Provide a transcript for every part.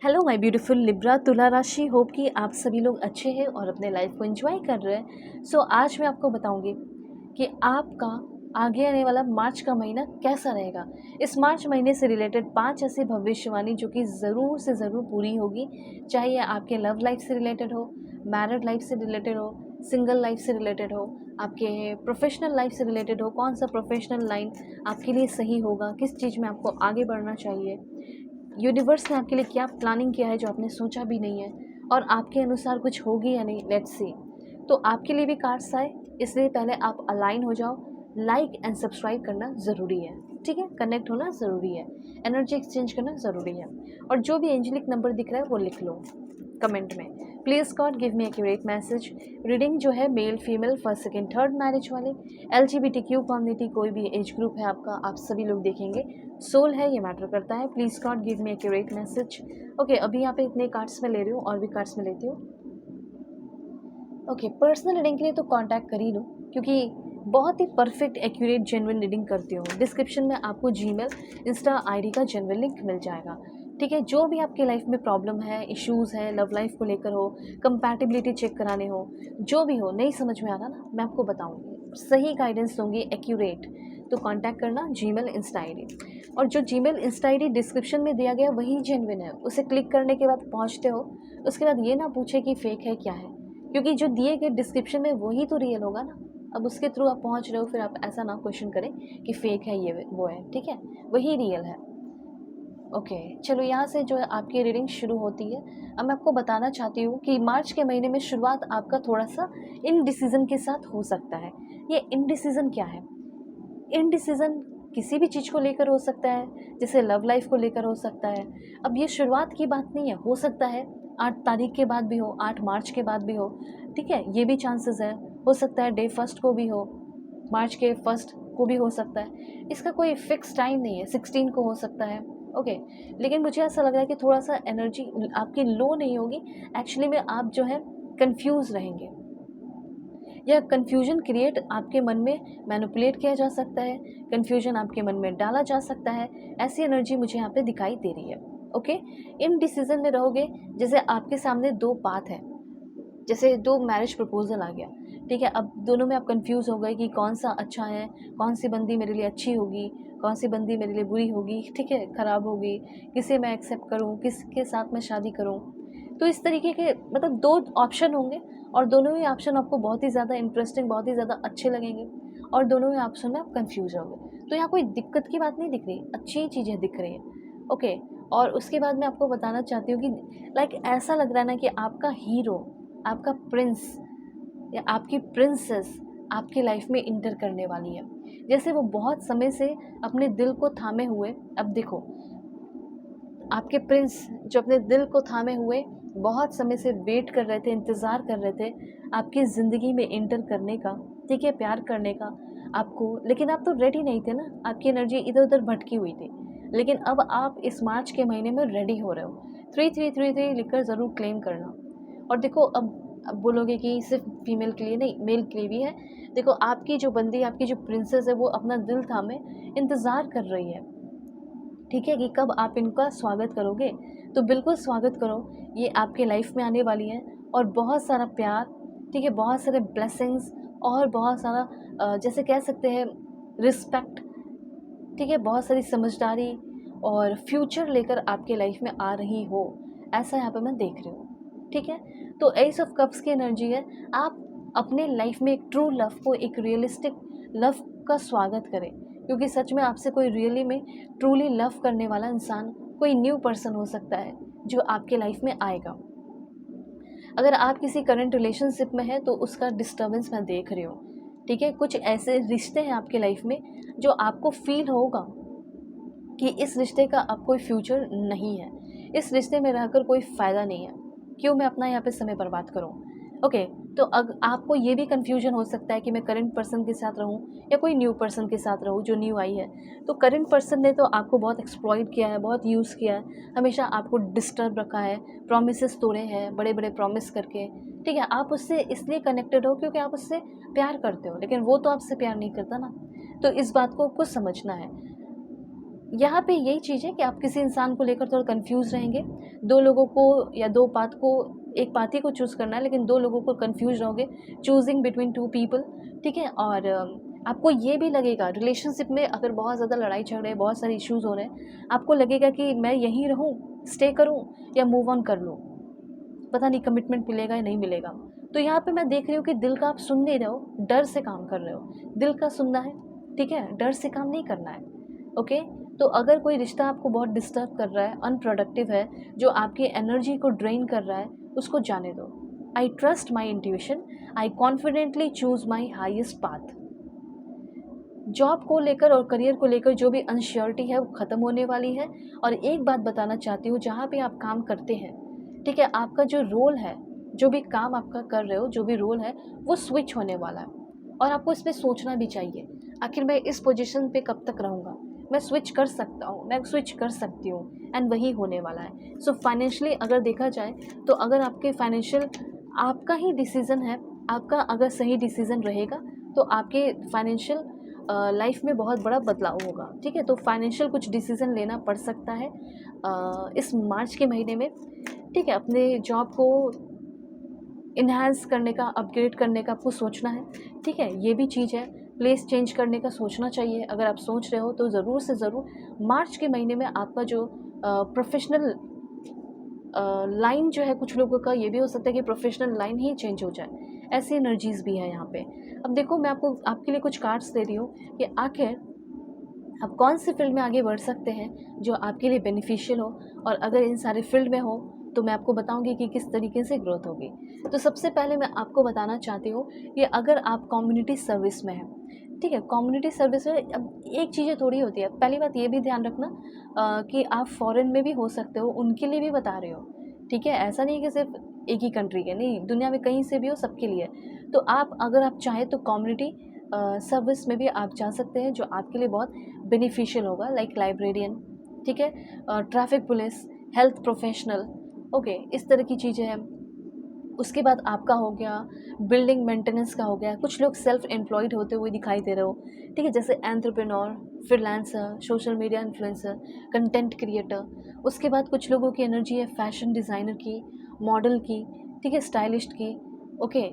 Hello my beautiful Libra तुला राशि। Hope कि आप सभी लोग अच्छे हैं और अपने लाइफ को एंजॉय कर रहे हैं। आज मैं आपको बताऊंगी कि आपका आगे आने वाला मार्च का महीना कैसा रहेगा। इस मार्च महीने से रिलेटेड 5 ऐसी भविष्यवाणी जो कि ज़रूर से ज़रूर पूरी होगी, चाहे ये आपके लव लाइफ से रिलेटेड हो, मैरिड लाइफ से रिलेटेड हो, सिंगल लाइफ से रिलेटेड हो, आपके प्रोफेशनल लाइफ से रिलेटेड हो। कौन सा प्रोफेशनल लाइन आपके लिए सही होगा, किस चीज़ में आपको आगे बढ़ना चाहिए, यूनिवर्स ने आपके लिए क्या प्लानिंग किया है जो आपने सोचा भी नहीं है, और आपके अनुसार कुछ होगी या नहीं, लेट्स सी। तो आपके लिए भी कार्ड्स आए, इसलिए पहले आप अलाइन हो जाओ। लाइक एंड सब्सक्राइब करना ज़रूरी है, ठीक है, कनेक्ट होना ज़रूरी है, एनर्जी एक्सचेंज करना ज़रूरी है। और जो भी एंजेलिक नंबर दिख रहा है वो लिख लो कमेंट में। Please God give me accurate message. Reading जो है male female first second third marriage वाले, LGBTQ कम्युनिटी, कोई भी एज ग्रुप है आपका, आप सभी लोग देखेंगे। सोल है, ये मैटर करता है। Please God give me accurate message. Okay, अभी यहाँ पे इतने कार्ड्स में ले रही हूँ, और भी कार्ड्स में लेती हूँ। ओके, पर्सनल रीडिंग के लिए तो कांटेक्ट कर ही लो, क्योंकि बहुत ही परफेक्ट एक्यूरेट जेन्युइन रीडिंग करती हूँ। डिस्क्रिप्शन में आपको जीमेल इंस्टा आईडी का जेन्युइन लिंक मिल जाएगा, ठीक है। जो भी आपके लाइफ में प्रॉब्लम है, इश्यूज़ हैं, लव लाइफ को लेकर हो, कंपैटिबिलिटी चेक कराने हो, जो भी हो, नहीं समझ में आ रहा ना, मैं आपको बताऊँगी, सही गाइडेंस दूँगी एक्यूरेट। तो कांटेक्ट करना जीमेल इंस्टा आईडी। और जो जीमेल इंस्टा आईडी डिस्क्रिप्शन में दिया गया वही जेन्युइन है, उसे क्लिक करने के बाद पहुँचते हो, उसके बाद ये ना पूछे कि फेक है क्या है, क्योंकि जो दिए गए डिस्क्रिप्शन में वही तो रियल होगा ना। अब उसके थ्रू आप पहुंच रहे हो, फिर आप ऐसा ना क्वेश्चन करें कि फेक है ये वो है, ठीक है, वही रियल है। ओके, चलो यहाँ से जो है आपकी रीडिंग शुरू होती है। अब मैं आपको बताना चाहती हूँ कि मार्च के महीने में शुरुआत आपका थोड़ा सा इनडिसीजन के साथ हो सकता है। ये इनडिसीजन क्या है? इनडिसीजन किसी भी चीज़ को लेकर हो सकता है, जैसे लव लाइफ को लेकर हो सकता है। अब ये शुरुआत की बात नहीं है, हो सकता है 8 तारीख के बाद भी हो, 8 मार्च के बाद भी हो, ठीक है, ये भी चांसेस है। हो सकता है डे फर्स्ट को भी हो, मार्च के फर्स्ट को भी हो सकता है। इसका कोई फिक्स टाइम नहीं है, 16 को हो सकता है। ओके, लेकिन मुझे ऐसा लग रहा है कि थोड़ा सा एनर्जी आपकी लो नहीं होगी, एक्चुअली में आप जो है कंफ्यूज रहेंगे। यह कन्फ्यूजन क्रिएट आपके मन में मैनिपुलेट किया जा सकता है, कन्फ्यूजन आपके मन में डाला जा सकता है। ऐसी एनर्जी मुझे यहाँ पे दिखाई दे रही है। ओके, इन डिसीजन में रहोगे, जैसे आपके सामने दो पाथ है, जैसे दो मैरिज प्रपोजल आ गया, ठीक है। अब दोनों में आप कंफ्यूज हो गए कि कौन सा अच्छा है, कौन सी बंदी मेरे लिए अच्छी होगी, कौन सी बंदी मेरे लिए बुरी होगी, ठीक है, ख़राब होगी, किसे मैं एक्सेप्ट करूँ, किसके साथ मैं शादी करूँ। तो इस तरीके के मतलब दो ऑप्शन होंगे, और दोनों ही ऑप्शन आपको बहुत ही ज़्यादा इंटरेस्टिंग, बहुत ही ज़्यादा अच्छे लगेंगे, और दोनों ही ऑप्शन में आप कंफ्यूज होंगे। तो यहाँ कोई दिक्कत की बात नहीं दिख रही, अच्छी चीज़ें दिख रही हैं। ओके, और उसके बाद मैं आपको बताना चाहती हूँ कि लाइक ऐसा लग रहा है ना कि आपका हीरो, आपका प्रिंस या आपकी प्रिंसेस आपकी लाइफ में इंटर करने वाली है। जैसे वो बहुत समय से अपने दिल को थामे हुए, अब देखो, आपके प्रिंस जो अपने दिल को थामे हुए बहुत समय से वेट कर रहे थे, इंतज़ार कर रहे थे आपकी ज़िंदगी में इंटर करने का, ठीक है, प्यार करने का आपको। लेकिन आप तो रेडी नहीं थे ना, आपकी एनर्जी इधर उधर भटकी हुई थी। लेकिन अब आप इस मार्च के महीने में रेडी हो रहे हो। 3333 लिखकर ज़रूर क्लेम करना। और देखो, अब बोलोगे कि सिर्फ फीमेल के लिए नहीं, मेल के लिए भी है। देखो, आपकी जो बंदी, आपकी जो प्रिंसेस है, वो अपना दिल थामे इंतज़ार कर रही है, ठीक है, कि कब आप इनका स्वागत करोगे। तो बिल्कुल स्वागत करो, ये आपके लाइफ में आने वाली है, और बहुत सारा प्यार, ठीक है, बहुत सारे ब्लेसिंग्स, और बहुत सारा जैसे कह सकते हैं रिस्पेक्ट, ठीक है, बहुत सारी समझदारी और फ्यूचर लेकर आपके लाइफ में आ रही हो, ऐसा यहाँ पे मैं देख रही हूँ, ठीक है। तो एस ऑफ कप्स की एनर्जी है, आप अपने लाइफ में एक ट्रू लव को, एक रियलिस्टिक लव का स्वागत करें, क्योंकि सच में आपसे कोई रियली में ट्रूली लव करने वाला इंसान, कोई न्यू पर्सन हो सकता है जो आपके लाइफ में आएगा। अगर आप किसी करंट रिलेशनशिप में हैं तो उसका डिस्टर्बेंस मैं देख रही हूँ, ठीक है। कुछ ऐसे रिश्ते हैं आपके लाइफ में जो आपको फील होगा कि इस रिश्ते का अब कोई फ्यूचर नहीं है, इस रिश्ते में रहकर कोई फ़ायदा नहीं है, क्यों मैं अपना यहाँ पे समय बर्बाद करूँ। ओके, तो आपको ये भी कन्फ्यूजन हो सकता है कि मैं करंट पर्सन के साथ रहूँ या कोई न्यू पर्सन के साथ रहूँ जो न्यू आई है। तो करंट पर्सन ने तो आपको बहुत एक्सप्लॉइट किया है, बहुत यूज़ किया है, हमेशा आपको डिस्टर्ब रखा है, प्रॉमिसेस तोड़े हैं, बड़े बड़े प्रॉमिस करके, ठीक है। आप उससे इसलिए कनेक्टेड हो क्योंकि आप उससे प्यार करते हो, लेकिन वो तो आपसे प्यार नहीं करता ना। तो इस बात को आपको समझना है। यहाँ पे यही चीज़ है कि आप किसी इंसान को लेकर थोड़ा कंफ्यूज रहेंगे, दो लोगों को या दो पाथ को, एक पाथ ही को चूज़ करना है लेकिन दो लोगों को कंफ्यूज रहोगे, चूजिंग बिटवीन टू पीपल, ठीक है। और आपको ये भी लगेगा रिलेशनशिप में अगर बहुत ज़्यादा लड़ाई झगड़े, बहुत सारे इश्यूज हो रहे हैं, आपको लगेगा कि मैं यहीं रहूँ, स्टे करूँ या मूव ऑन कर लूँ, पता नहीं कमिटमेंट मिलेगा या नहीं मिलेगा। तो यहाँ पे मैं देख रही हूँ कि दिल का आप सुन नहीं रहे हो, डर से काम कर रहे हो। दिल का सुनना है, ठीक है, डर से काम नहीं करना है। ओके, तो अगर कोई रिश्ता आपको बहुत डिस्टर्ब कर रहा है, अनप्रोडक्टिव है, जो आपकी एनर्जी को ड्रेन कर रहा है, उसको जाने दो। I trust my intuition, I confidently choose my highest path. Job को लेकर और करियर को लेकर जो भी अनश्योरिटी है वो ख़त्म होने वाली है। और एक बात बताना चाहती हूँ, जहाँ पे आप काम करते हैं, ठीक है, आपका जो रोल है, जो भी काम आपका कर रहे हो, जो भी रोल है, वो स्विच होने वाला है। और आपको इस पर सोचना भी चाहिए, आखिर मैं इस पोजीशन पे कब तक रहूँगा, मैं स्विच कर सकता हूँ, मैं स्विच कर सकती हूँ, एंड वही होने वाला है। सो फाइनेंशियली अगर देखा जाए तो अगर आपके फाइनेंशियल आपका ही डिसीज़न है, आपका अगर सही डिसीज़न रहेगा तो आपके फाइनेंशियल लाइफ में बहुत बड़ा बदलाव होगा, ठीक है। तो फाइनेंशियल कुछ डिसीज़न लेना पड़ सकता है इस मार्च के महीने में, ठीक है। अपने जॉब को इन्हांस करने का, अपग्रेड करने का आपको सोचना है, ठीक है, ये भी चीज़ है। प्लेस चेंज करने का सोचना चाहिए, अगर आप सोच रहे हो तो ज़रूर से ज़रूर मार्च के महीने में आपका जो प्रोफेशनल लाइन जो है, कुछ लोगों का ये भी हो सकता है कि प्रोफेशनल लाइन ही चेंज हो जाए, ऐसी एनर्जीज़ भी है यहाँ पे। अब देखो, मैं आपको आपके लिए कुछ कार्ड्स दे रही हूँ कि आखिर आप कौन सी फील्ड में आगे बढ़ सकते हैं जो आपके लिए बेनिफिशियल हो, और अगर इन सारे फील्ड में हो तो मैं आपको बताऊंगी कि किस तरीके से ग्रोथ होगी। तो सबसे पहले मैं आपको बताना चाहती हूँ कि अगर आप कम्युनिटी सर्विस में हैं, ठीक है, कम्युनिटी सर्विस में अब एक चीज़ें थोड़ी होती है। पहली बात ये भी ध्यान रखना कि आप फॉरेन में भी हो सकते हो, उनके लिए भी बता रहे हो, ठीक है। ऐसा नहीं कि सिर्फ एक ही कंट्री के, नहीं, दुनिया में कहीं से भी हो, सबके लिए। तो आप अगर आप चाहें तो कम्युनिटी सर्विस में भी आप जा सकते हैं, जो आपके लिए बहुत बेनिफिशियल होगा, लाइक लाइब्रेरियन, ठीक है, traffic police, health professional, okay, इस तरह की चीज़ें हैं। उसके बाद आपका हो गया बिल्डिंग मेंटेनेंस का हो गया। कुछ लोग सेल्फ एम्प्लॉयड होते हुए दिखाई दे रहे हो, ठीक है, जैसे entrepreneur, freelancer, social media influencer, content creator. उसके बाद कुछ लोगों की एनर्जी है फैशन डिज़ाइनर की, मॉडल की, ठीक है, स्टाइलिस्ट की, ओके,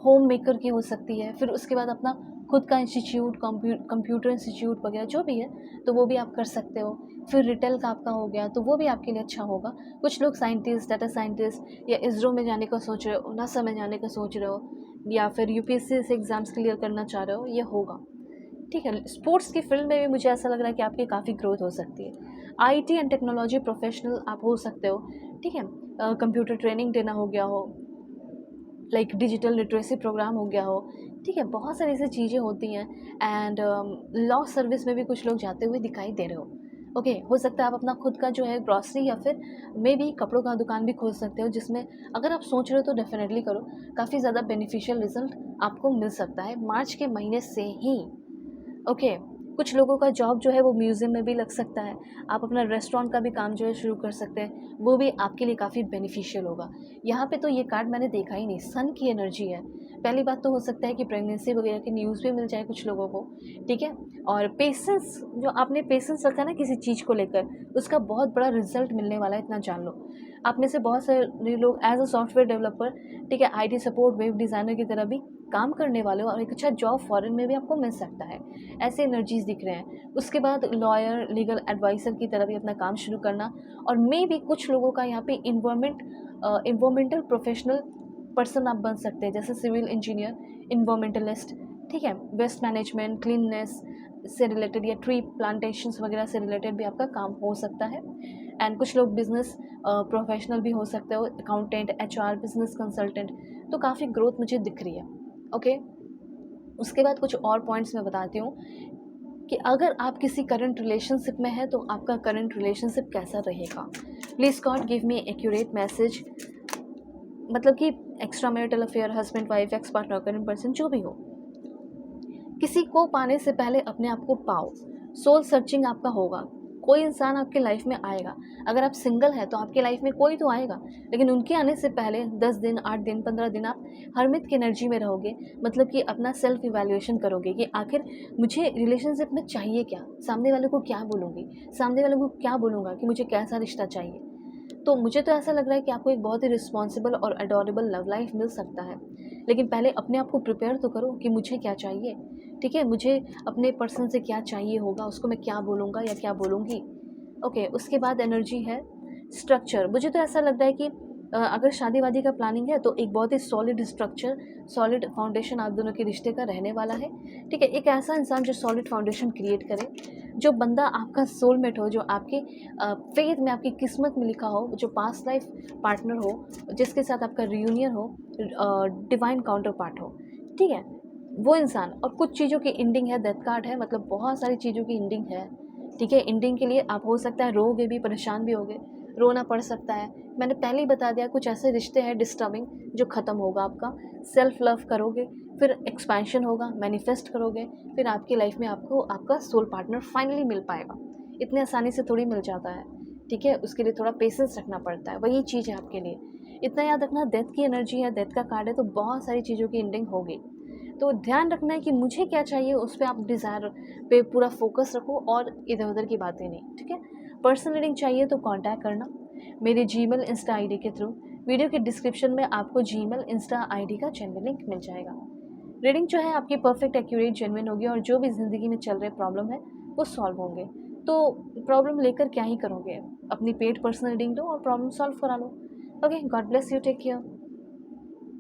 होम मेकर की हो सकती है। फिर उसके बाद अपना खुद का इंस्टीट्यूट, कंप्यूटर इंस्टीट्यूट वगैरह जो भी है, तो वो भी आप कर सकते हो। फिर रिटेल का आपका हो गया, तो वो भी आपके लिए अच्छा होगा। कुछ लोग साइंटिस्ट, डाटा साइंटिस्ट, या इसरो में जाने का सोच रहे हो, नासा में जाने का सोच रहे हो, या फिर यूपीएससी से एग्ज़ाम्स क्लियर करना चाह रहे हो, ये होगा, ठीक है। स्पोर्ट्स की फील्ड में भी मुझे ऐसा लग रहा है कि आपकी काफ़ी ग्रोथ हो सकती है। आईटी एंड टेक्नोलॉजी प्रोफेशनल आप हो सकते हो, ठीक है। कंप्यूटर ट्रेनिंग देना हो गया हो, लाइक डिजिटल लिटरेसी प्रोग्राम हो गया हो, ठीक है, बहुत सारी ऐसी चीज़ें होती हैं। एंड लॉ सर्विस में भी कुछ लोग जाते हुए दिखाई दे रहे हो, ओके। हो सकता है आप अपना खुद का जो है ग्रॉसरी या फिर मे भी कपड़ों का दुकान भी खोल सकते हो, जिसमें अगर आप सोच रहे हो तो डेफिनेटली करो, काफ़ी ज़्यादा बेनिफिशियल रिजल्ट आपको मिल सकता है मार्च के महीने से ही, ओके। कुछ लोगों का जॉब जो है वो म्यूज़ियम में भी लग सकता है। आप अपना रेस्टोरेंट का भी काम जो है शुरू कर सकते हैं, वो भी आपके लिए काफ़ी बेनिफिशियल होगा। यहाँ पे तो ये कार्ड मैंने देखा ही नहीं, सन की एनर्जी है। पहली बात तो हो सकता है कि प्रेगनेंसी वगैरह की न्यूज़ भी मिल जाए कुछ लोगों को, ठीक है। और पेशेंस, जो आपने पेशेंस रखा ना किसी चीज़ को लेकर, उसका बहुत बड़ा रिजल्ट मिलने वाला है, इतना जान लो। आप में से बहुत सारे लोग एज अ सॉफ्टवेयर डेवलपर, ठीक है, आईटी सपोर्ट, वेब डिज़ाइनर की तरह भी काम करने वाले हो, और एक अच्छा जॉब फॉरेन में भी आपको मिल सकता है, ऐसे एनर्जीज दिख रहे हैं। उसके बाद लॉयर, लीगल एडवाइज़र की तरह भी अपना काम शुरू करना। और मे भी कुछ लोगों का यहाँ पे इन्वायरमेंटल प्रोफेशनल पर्सन आप बन सकते हैं, जैसे सिविल इंजीनियर, इन्वायरमेंटलिस्ट, ठीक है, वेस्ट मैनेजमेंट, क्लीननेस से रिलेटेड, या ट्री प्लांटेशंस वगैरह से रिलेटेड भी आपका काम हो सकता है। एंड कुछ लोग बिजनेस प्रोफेशनल भी हो सकते हो, अकाउंटेंट, एचआर, बिजनेस कंसल्टेंट। तो काफ़ी ग्रोथ मुझे दिख रही है, ओके। उसके बाद कुछ और पॉइंट्स मैं बताती हूँ कि अगर आप किसी करंट रिलेशनशिप में हैं तो आपका करंट रिलेशनशिप कैसा रहेगा। Please God give me accurate message, मतलब कि extra marital affair, husband wife, ex partner, current person, जो भी हो, किसी को पाने से पहले अपने आप को पाओ। सोल सर्चिंग आपका होगा, कोई इंसान आपके लाइफ में आएगा। अगर आप सिंगल हैं तो आपके लाइफ में कोई तो आएगा, लेकिन उनके आने से पहले 10 दिन, 8 दिन, 15 दिन आप हरमित की एनर्जी में रहोगे। मतलब कि अपना सेल्फ इवैल्यूएशन करोगे कि आखिर मुझे रिलेशनशिप में चाहिए क्या, सामने वाले को क्या बोलूँगी, सामने वाले को क्या बोलूँगा कि मुझे कैसा रिश्ता चाहिए। तो मुझे तो ऐसा लग रहा है कि आपको एक बहुत ही रिस्पॉन्सिबल और अडोरेबल लव लाइफ मिल सकता है। लेकिन पहले अपने आप को प्रिपेयर तो करो कि मुझे क्या चाहिए, ठीक है? मुझे अपने पर्सन से क्या चाहिए होगा, उसको मैं क्या बोलूँगा या क्या बोलूँगी। ओके, उसके बाद एनर्जी है स्ट्रक्चर। मुझे तो ऐसा लगता है कि अगर शादी-वादी का प्लानिंग है तो एक बहुत ही सॉलिड स्ट्रक्चर, सॉलिड फाउंडेशन आप दोनों के रिश्ते का रहने वाला है, ठीक है? एक ऐसा इंसान जो सॉलिड फाउंडेशन क्रिएट करे, जो बंदा आपका सोलमेट हो, जो आपके फेथ में, आपकी किस्मत में लिखा हो, जो पास्ट लाइफ पार्टनर हो, जिसके साथ आपका रियूनियन हो, डिवाइन काउंटर पार्ट हो, ठीक है? वो इंसान। और कुछ चीज़ों की एंडिंग है, डेथ कार्ड है, मतलब बहुत सारी चीज़ों की एंडिंग है, ठीक है? एंडिंग के लिए आप हो सकता है रोओगे भी, परेशान भी होगे, रोना पड़ सकता है। मैंने पहले ही बता दिया, कुछ ऐसे रिश्ते हैं डिस्टर्बिंग जो ख़त्म होगा आपका। सेल्फ लव करोगे, फिर एक्सपेंशन होगा, मैनिफेस्ट करोगे, फिर आपकी लाइफ में आपको आपका सोल पार्टनर फाइनली मिल पाएगा। इतने आसानी से थोड़ी मिल जाता है, ठीक है? उसके लिए थोड़ा पेशेंस रखना पड़ता है, वही चीज़ है आपके लिए। इतना याद रखना, डेथ की एनर्जी है, डेथ का कार्ड है, तो बहुत सारी चीज़ों की एंडिंग होगी। तो ध्यान रखना है कि मुझे क्या चाहिए, उस पे आप डिज़ायर पे पूरा फोकस रखो और इधर-उधर की बातें नहीं, ठीक है? पर्सनल रीडिंग चाहिए तो कॉन्टैक्ट करना मेरे जीमेल, इंस्टा आईडी के थ्रू। वीडियो के डिस्क्रिप्शन में आपको जीमेल, इंस्टा आईडी का चैनल लिंक मिल जाएगा। रीडिंग जो है आपकी परफेक्ट, एक्यूरेट, जेन्युइन होगी और जो भी ज़िंदगी में चल रहे प्रॉब्लम है वो सॉल्व होंगे। तो प्रॉब्लम लेकर क्या ही करोगे? अपनी पेड पर्सनल रीडिंग लो और प्रॉब्लम सॉल्व करा लो। Okay, God bless you, take care.